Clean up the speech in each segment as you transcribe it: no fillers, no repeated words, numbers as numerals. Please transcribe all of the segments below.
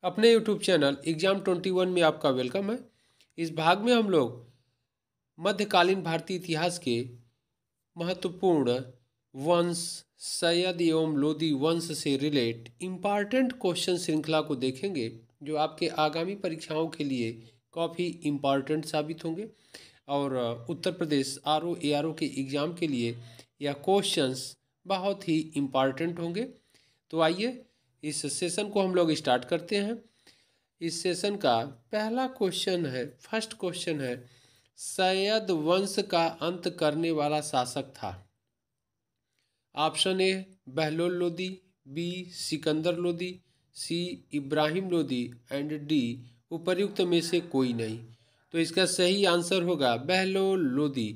अपने YouTube channel exam 21 में आपका वेलकम है। इस भाग में हम लोग मध्यकालीन भारतीय इतिहास के महत्वपूर्ण वंश सैयद एवं लोदी वंश से रिलेट इम्पॉर्टेंट क्वेश्चन श्रृंखला को देखेंगे, जो आपके आगामी परीक्षाओं के लिए काफ़ी इम्पॉर्टेंट साबित होंगे और उत्तर प्रदेश आरओ एआरओ के एग्ज़ाम के लिए यह क्वेश्चंस बहुत ही इम्पॉर्टेंट होंगे। तो आइए इस सेशन को हम लोग स्टार्ट करते हैं। इस सेशन का पहला क्वेश्चन है, फर्स्ट क्वेश्चन है, सैयद वंश का अंत करने वाला शासक था। Option A Bahlol Lodi, B Sikandar Lodi, C Ibrahim Lodi and D उपर्युक्त में से कोई नहीं। तो इसका सही आंसर होगा बहलोल लोदी।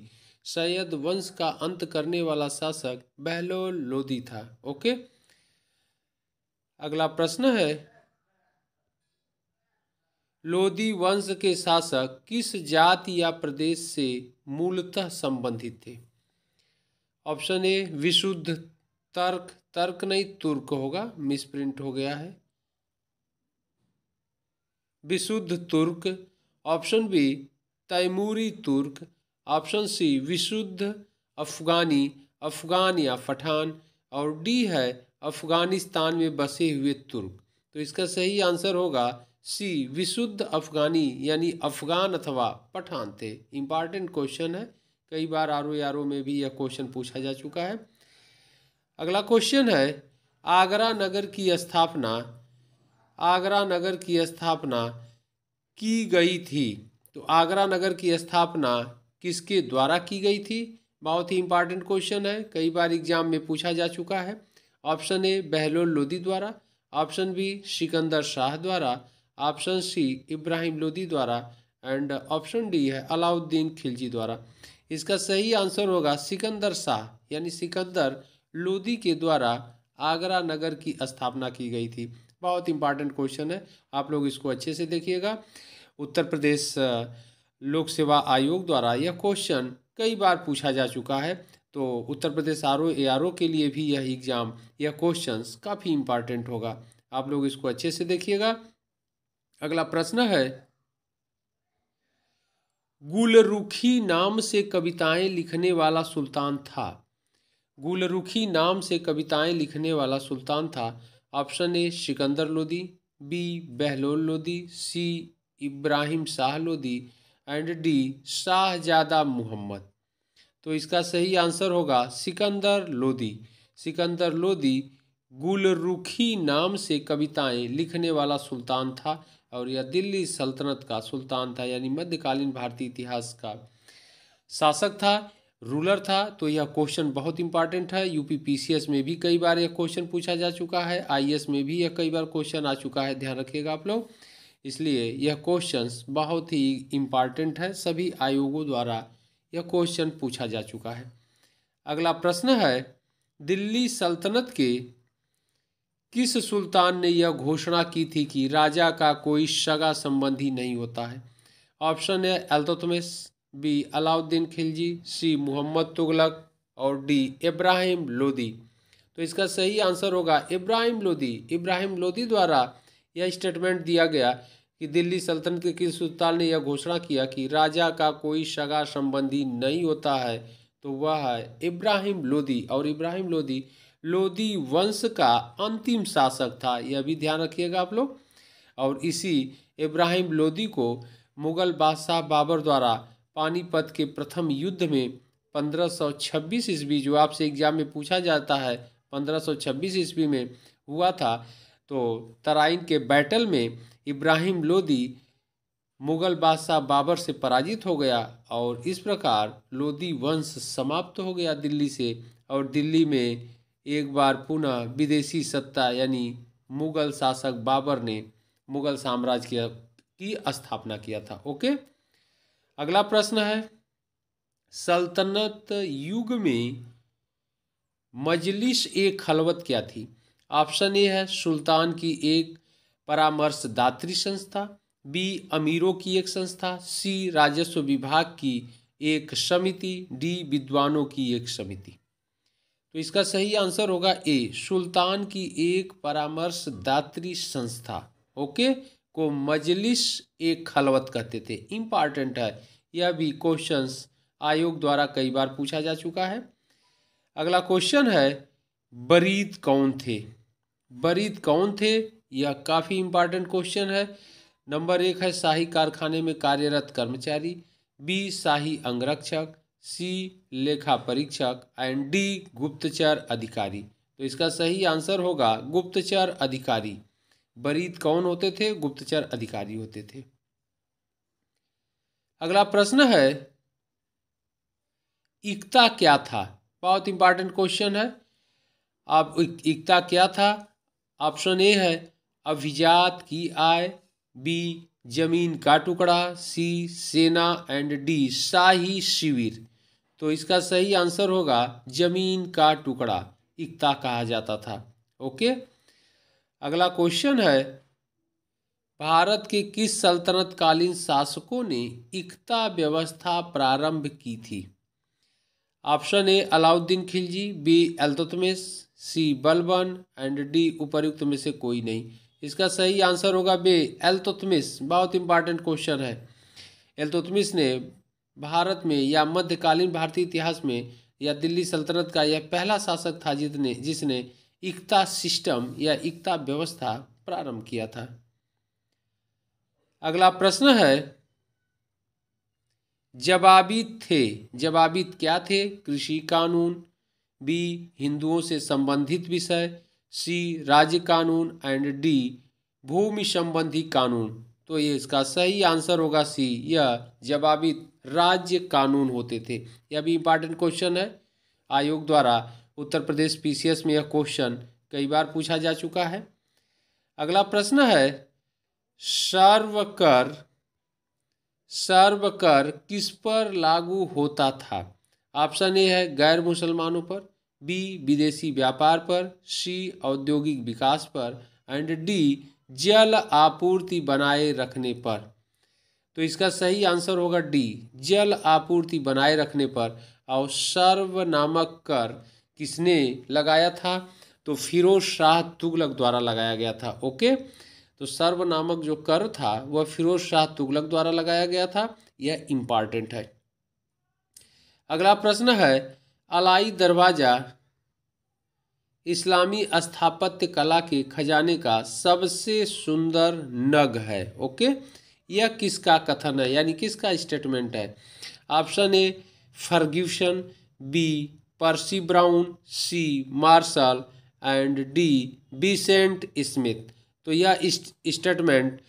सैयद वंश का अंत करने वाला शासक बहलोल लोदी था। ओके, अगला प्रश्न है, लोदी वंश के शासक किस जाति या प्रदेश से मूलतः संबंधित थे। ऑप्शन ए विशुद्ध तर्क, तर्क नहीं तुर्क होगा, मिसप्रिंट हो गया है, विशुद्ध तुर्क। ऑप्शन बी तैमूरी तुर्क। ऑप्शन सी विशुद्ध अफगानी, अफगान या पठान। और डी है अफगानिस्तान में बसे हुए तुर्क। तो इसका सही आंसर होगा सी विशुद्ध अफगानी, यानी अफगान अथवा पठान थे। इंपॉर्टेंट क्वेश्चन है, कई बार आरओ में भी यह क्वेश्चन पूछा जा चुका है। अगला क्वेश्चन है, आगरा नगर की स्थापना, आगरा नगर की स्थापना की गई थी। तो आगरा नगर की स्थापना किसके द्वारा की गई थी। बहुत ही इंपॉर्टेंट क्वेश्चन है, कई बार एग्जाम में पूछा जा चुका है। ऑप्शन ए बहलोल लोदी द्वारा, ऑप्शन बी सिकंदर शाह द्वारा, ऑप्शन सी इब्राहिम लोदी द्वारा एंड ऑप्शन डी है अलाउद्दीन खिलजी द्वारा। इसका सही आंसर होगा सिकंदर शाह, यानी सिकंदर लोदी के द्वारा आगरा नगर की स्थापना की गई थी। बहुत इंपॉर्टेंट क्वेश्चन है, आप लोग इसको अच्छे से देखिएगा। उत्तर प्रदेश लोक सेवा आयोग द्वारा यह क्वेश्चन कई बार पूछा जा चुका है। तो उत्तर प्रदेश आरओ एआरओ के लिए भी यह एग्ज़ाम, यह क्वेश्चंस काफ़ी इंपॉर्टेंट होगा, आप लोग इसको अच्छे से देखिएगा। अगला प्रश्न है, गुलरुखी नाम से कविताएं लिखने वाला सुल्तान था। गुलरुखी नाम से कविताएं लिखने वाला सुल्तान था। Option A Sikandar Lodi, B Bahlol Lodi, C Ibrahim Shah Lodi and D Shahzada Mohammad. तो इसका सही आंसर होगा सिकंदर लोदी। सिकंदर लोदी गुलरुखी नाम से कविताएं लिखने वाला सुल्तान था और यह दिल्ली सल्तनत का सुल्तान था, यानी मध्यकालीन भारतीय इतिहास का शासक था, रूलर था। तो यह क्वेश्चन बहुत इंपॉर्टेंट है, यूपी पीसीएस में भी कई बार यह क्वेश्चन पूछा जा चुका है, आईएएस में भी यह कई बार क्वेश्चन आ चुका है, ध्यान रखिएगा आप लोग। इसलिए यह क्वेश्चंस बहुत ही इम्पॉर्टेंट है, सभी आयोगों द्वारा यह क्वेश्चन पूछा जा चुका है। अगला प्रश्न है, दिल्ली सल्तनत के किस सुल्तान ने यह घोषणा की थी कि राजा का कोई सगा संबंधी नहीं होता है। ऑप्शन है अल्तुतमिश, बी अलाउद्दीन खिलजी, सी मोहम्मद तुगलक और डी इब्राहिम लोदी। तो इसका सही आंसर होगा इब्राहिम लोदी। इब्राहिम लोदी द्वारा यह स्टेटमेंट दिया गया कि दिल्ली सल्तनत के किस सुल्तान ने यह घोषणा किया कि राजा का कोई सगा संबंधी नहीं होता है। तो वह है इब्राहिम लोदी। और इब्राहिम लोदी लोदी वंश का अंतिम शासक था, यह भी ध्यान रखिएगा आप लोग। और इसी इब्राहिम लोदी को मुगल बादशाह बाबर द्वारा पानीपत के प्रथम युद्ध में 1526 ईस्वी, जो आपसे एग्जाम में पूछा जाता है, 1526 ईस्वी में हुआ था। तो तराइन के बैटल में इब्राहिम लोदी मुगल बादशाह बाबर से पराजित हो गया और इस प्रकार लोदी वंश समाप्त हो गया दिल्ली से। और दिल्ली में एक बार पुनः विदेशी सत्ता, यानी मुगल शासक बाबर ने मुगल साम्राज्य की स्थापना किया था। ओके, अगला प्रश्न है, सल्तनत युग में मजलिस ए खलवत क्या थी। ऑप्शन ए है सुल्तान की एक परामर्शदात्री संस्था, बी अमीरों की एक संस्था, सी राजस्व विभाग की एक समिति, डी विद्वानों की एक समिति। तो इसका सही आंसर होगा ए सुल्तान की एक परामर्शदात्री संस्था। ओके, को मजलिस ए खलवत कहते थे। इम्पॉर्टेंट है, यह भी क्वेश्चंस आयोग द्वारा कई बार पूछा जा चुका है। अगला क्वेश्चन है, बरीद कौन थे? बरीद कौन थे? यह काफ़ी इम्पॉर्टेंट क्वेश्चन है। नंबर 1 है शाही कारखाने में कार्यरत कर्मचारी, बी शाही अंगरक्षक, सी लेखा परीक्षक एंड डी गुप्तचर अधिकारी। तो इसका सही आंसर होगा गुप्तचर अधिकारी। बरीद कौन होते थे? गुप्तचर अधिकारी होते थे। अगला प्रश्न है, इक्ता क्या था? बहुत इंपॉर्टेंट क्वेश्चन है। अब इक्ता क्या था? ऑप्शन ए है अभिजात की आय, बी जमीन का टुकड़ा, सी सेना एंड डी शाही शिविर। तो इसका सही आंसर होगा जमीन का टुकड़ा, इक्ता कहा जाता था। ओके, अगला क्वेश्चन है, भारत के किस सल्तनत कालीन शासकों ने इक्ता व्यवस्था प्रारंभ की थी? Option A Alauddin Khilji, B Iltutmish, C Balban and D उपर्युक्त में से कोई नहीं। इसका सही आंसर होगा बी इल्तुतमिश। बहुत इंपॉर्टेंट क्वेश्चन है। इल्तुतमिश ने भारत में या मध्यकालीन भारतीय इतिहास में या दिल्ली सल्तनत का यह पहला शासक था जिसने इक्ता सिस्टम या इक्ता व्यवस्था प्रारंभ किया था। अगला प्रश्न है, जवाबित थे। जवाबित क्या थे? कृषि कानून, बी हिंदुओं से संबंधित विषय, सी राज्य कानून एंड डी भूमि संबंधी कानून। तो ये इसका सही आंसर होगा सी, यह जवाबित राज्य कानून होते थे। यह भी इंपॉर्टेंट क्वेश्चन है। आयोग द्वारा उत्तर प्रदेश पीसीएस में यह क्वेश्चन कई बार पूछा जा चुका है। अगला प्रश्न है, सर्वकर किस पर लागू होता था? ऑप्शन ए है गैर मुसलमानों पर, बी विदेशी व्यापार पर, सी औद्योगिक विकास पर एंड डी जल आपूर्ति बनाए रखने पर। तो इसका सही आंसर होगा डी जल आपूर्ति बनाए रखने पर। और सर्व नामक कर किसने लगाया था? तो फिरोज शाह तुगलक द्वारा लगाया गया था। ओके, तो सर्व नामक जो कर था वह फिरोज शाह तुगलक द्वारा लगाया गया था। यह इंपॉर्टेंट है। अगला प्रश्न है, अलाई दरवाजा इस्लामी स्थापत्य कला के खजाने का सबसे सुंदर नग है। ओके, यह किसका कथन है, यानी किसका स्टेटमेंट है? Option A Ferguson, B Percy Brown, C Marshall and D Vincent Smith. तो यह स्टेटमेंट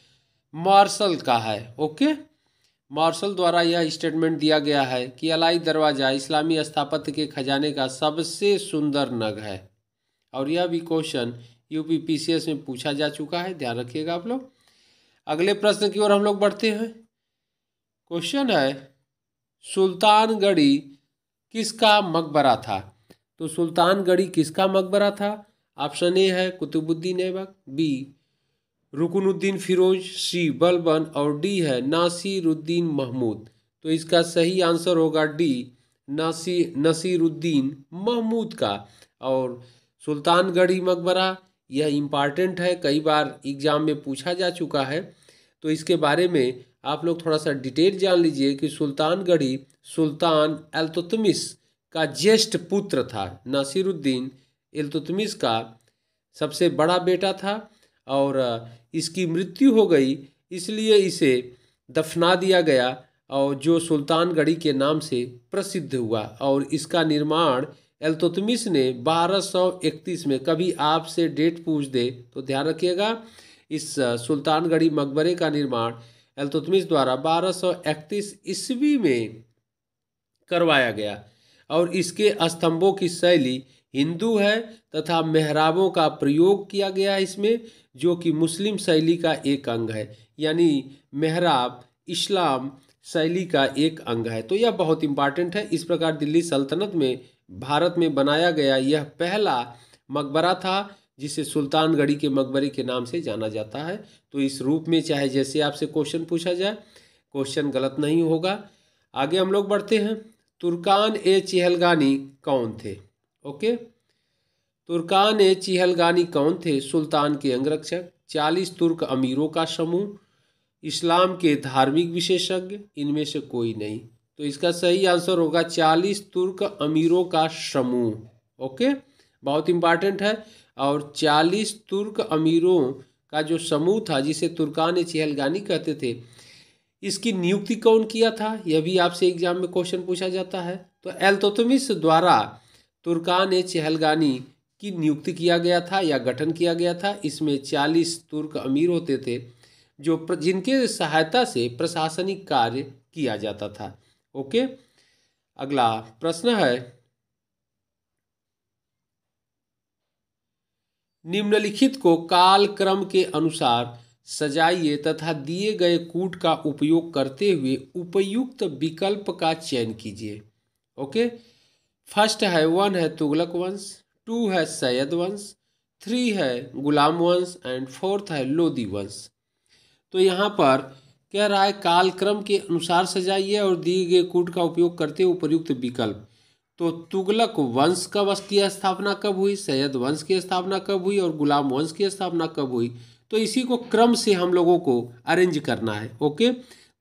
मार्शल का है। ओके, मार्शल द्वारा यह स्टेटमेंट दिया गया है कि अलाई दरवाज़ा इस्लामी स्थापत्य के खजाने का सबसे सुंदर नग है। और यह भी क्वेश्चन यूपी पीसीएस में पूछा जा चुका है, ध्यान रखिएगा आप लोग। अगले प्रश्न की ओर हम लोग बढ़ते हैं। क्वेश्चन है, सुल्तानगढ़ी किसका मकबरा था? तो सुल्तानगढ़ी किसका मकबरा था? ऑप्शन ए है कुतुबुद्दीन ऐबक, बी रुकनुद्दीन फिरोज, सी बलबन और डी है नासिरुद्दीन महमूद। तो इसका सही आंसर होगा डी नसीरुद्दीन महमूद का। और सुल्तानगढ़ी मकबरा यह इम्पॉर्टेंट है, कई बार एग्जाम में पूछा जा चुका है। तो इसके बारे में आप लोग थोड़ा सा डिटेल जान लीजिए कि सुल्तानगढ़ी सुल्तान इल्तुतमिश का ज्येष्ठ पुत्र था। नासिरुद्दीन इल्तुतमिश का सबसे बड़ा बेटा था और इसकी मृत्यु हो गई, इसलिए इसे दफना दिया गया और जो सुल्तानगढ़ी के नाम से प्रसिद्ध हुआ। और इसका निर्माण इल्तुतमिश ने 1231 में, कभी आपसे डेट पूछ दे तो ध्यान रखिएगा, इस सुल्तानगढ़ी मकबरे का निर्माण इल्तुतमिश द्वारा 1231 ईस्वी में करवाया गया। और इसके स्तंभों की शैली हिंदू है तथा मेहराबों का प्रयोग किया गया है इसमें, जो कि मुस्लिम शैली का एक अंग है। यानी मेहराब इस्लाम शैली का एक अंग है। तो यह बहुत इंपॉर्टेंट है। इस प्रकार दिल्ली सल्तनत में भारत में बनाया गया यह पहला मकबरा था जिसे सुल्तानगढ़ी के मकबरे के नाम से जाना जाता है। तो इस रूप में चाहे जैसे आपसे क्वेश्चन पूछा जाए, क्वेश्चन गलत नहीं होगा। आगे हम लोग बढ़ते हैं। तुर्कान ए चिहलगानी कौन थे? ओके, तुर्कान ए चिहलगानी कौन थे? सुल्तान के अंगरक्षक, 40 तुर्क अमीरों का समूह, इस्लाम के धार्मिक विशेषज्ञ, इनमें से कोई नहीं। तो इसका सही आंसर होगा 40 तुर्क अमीरों का समूह। ओके, बहुत इंपॉर्टेंट है। और 40 तुर्क अमीरों का जो समूह था जिसे तुर्कान चेहलगानी कहते थे, इसकी नियुक्ति कौन किया था, यह भी आपसे एग्जाम में क्वेश्चन पूछा जाता है। तो इल्तुतमिश द्वारा तुर्कान चेहलगानी की नियुक्ति किया गया था या गठन किया गया था। इसमें 40 तुर्क अमीर होते थे जो जिनके सहायता से प्रशासनिक कार्य किया जाता था। ओके, अगला प्रश्न है, निम्नलिखित को कालक्रम के अनुसार सजाइए तथा दिए गए कूट का उपयोग करते हुए उपयुक्त विकल्प का चयन कीजिए। ओके, फर्स्ट है 1 है तुगलक वंश, 2 है सैयद वंश, 3 है गुलाम वंश एंड 4th है लोदी वंश। तो यहाँ पर कह रहा है कालक्रम के अनुसार सजाइए और दिए गए कूट का उपयोग करते हुए उपयुक्त विकल्प। तो तुगलक वंश की स्थापना कब हुई, सैयद वंश की स्थापना कब हुई और गुलाम वंश की स्थापना कब हुई, तो इसी को क्रम से हम लोगों को अरेंज करना है। ओके,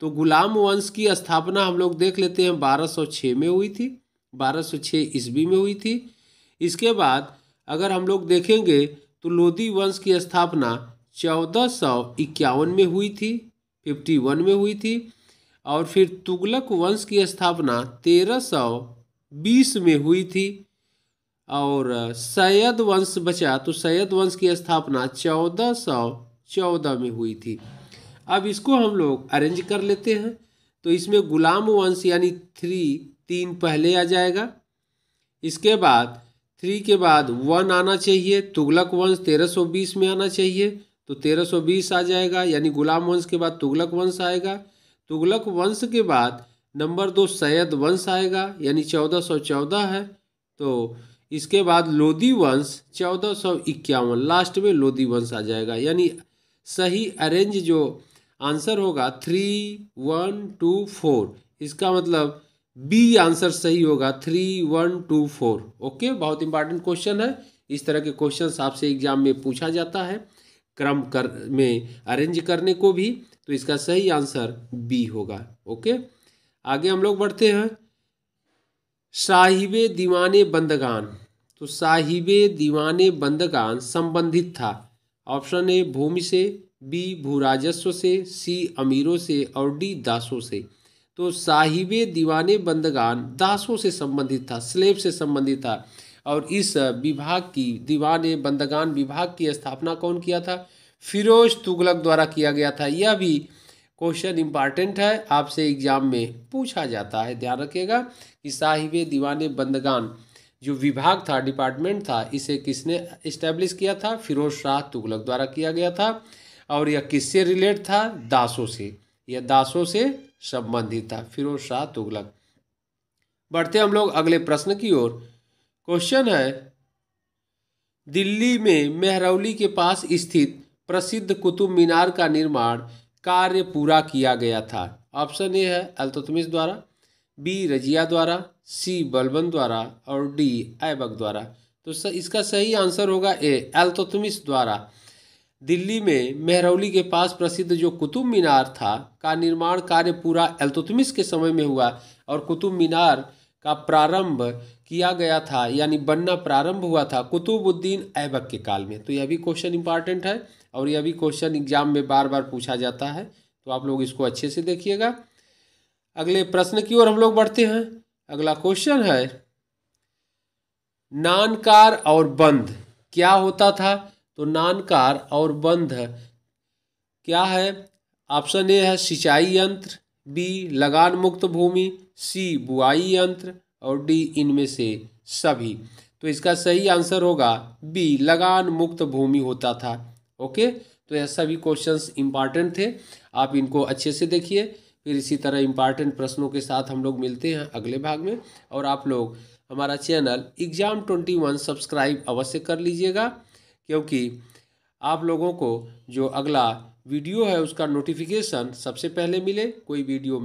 तो गुलाम वंश की स्थापना हम लोग देख लेते हैं 1206 में हुई थी, 1206 ईस्वी में हुई थी। इसके बाद अगर हम लोग देखेंगे तो लोदी वंश की स्थापना 1451 में हुई थी, 51 में हुई थी। और फिर तुगलक वंश की स्थापना 1320 में हुई थी। और सैयद वंश बचा तो सैयद वंश की स्थापना 1414 में हुई थी। अब इसको हम लोग अरेंज कर लेते हैं। तो इसमें गुलाम वंश यानी 3 पहले आ जाएगा। इसके बाद 3 के बाद 1 आना चाहिए। तुगलक वंश 1320 में आना चाहिए, तो 1320 आ जाएगा, यानी गुलाम वंश के बाद तुगलक वंश आएगा। तुगलक वंश के बाद नंबर 2 सैयद वंश आएगा, यानी 1414 है। तो इसके बाद लोदी वंश 1451, लास्ट में लोदी वंश आ जाएगा। यानी सही अरेंज जो आंसर होगा 3, 1, 2, 4, इसका मतलब बी आंसर सही होगा 3, 1, 2, 4। ओके, बहुत इंपॉर्टेंट क्वेश्चन है। इस तरह के क्वेश्चंस आपसे एग्जाम में पूछा जाता है क्रम में अरेंज करने को भी। तो इसका सही आंसर बी होगा। ओके, आगे हम लोग बढ़ते हैं। साहिबे दीवाने बंदगान, तो साहिबे दीवाने बंदगान संबंधित था। ऑप्शन ए भूमि से, बी भू राजस्व से, सी अमीरों से और डी दासों से। तो साहिबे दीवाने बंदगान दासों से संबंधित था, स्लेव से संबंधित था। और इस विभाग की दीवाने बंदगान विभाग की स्थापना कौन किया था, फिरोज तुगलक द्वारा किया गया था। यह भी क्वेश्चन इंपॉर्टेंट है, आपसे एग्जाम में पूछा जाता है। ध्यान रखिएगा कि साहिबे दीवाने बंदगान जो विभाग था, डिपार्टमेंट था, इसे किसने इस्टेब्लिश किया था, फिरोज शाह तुगलक द्वारा किया गया था। और यह किससे रिलेट था, दासों से, यह दासों से संबंधित था, फिरोज शाह तुगलक। बढ़ते हम लोग अगले प्रश्न की ओर। क्वेश्चन है, दिल्ली में मेहरौली के पास स्थित प्रसिद्ध कुतुब मीनार का निर्माण कार्य पूरा किया गया था। ऑप्शन ए है इल्तुतमिश द्वारा, बी रजिया द्वारा, सी बलबन द्वारा और डी ऐबक द्वारा। तो इसका सही आंसर होगा ए इल्तुतमिश द्वारा। दिल्ली में मेहरौली के पास प्रसिद्ध जो कुतुब मीनार था का निर्माण कार्य पूरा इल्तुतमिश के समय में हुआ और कुतुब मीनार का प्रारंभ किया गया था, यानी बनना प्रारंभ हुआ था कुतुबुद्दीन ऐबक के काल में। तो यह भी क्वेश्चन इंपॉर्टेंट है और यह भी क्वेश्चन एग्जाम में बार बार पूछा जाता है, तो आप लोग इसको अच्छे से देखिएगा। अगले प्रश्न की ओर हम लोग बढ़ते हैं। अगला क्वेश्चन है, नानकार और बंध क्या होता था। तो नानकार और बंध क्या है, ऑप्शन ए है सिंचाई यंत्र, बी लगान मुक्त भूमि, सी बुआई यंत्र और डी इनमें से सभी। तो इसका सही आंसर होगा बी लगान मुक्त भूमि होता था। ओके, तो यह सभी क्वेश्चंस इंपॉर्टेंट थे, आप इनको अच्छे से देखिए। फिर इसी तरह इंपॉर्टेंट प्रश्नों के साथ हम लोग मिलते हैं अगले भाग में। और आप लोग हमारा चैनल EXAM21 सब्सक्राइब अवश्य कर लीजिएगा, क्योंकि आप लोगों को जो अगला वीडियो है उसका नोटिफिकेशन सबसे पहले मिले, कोई वीडियो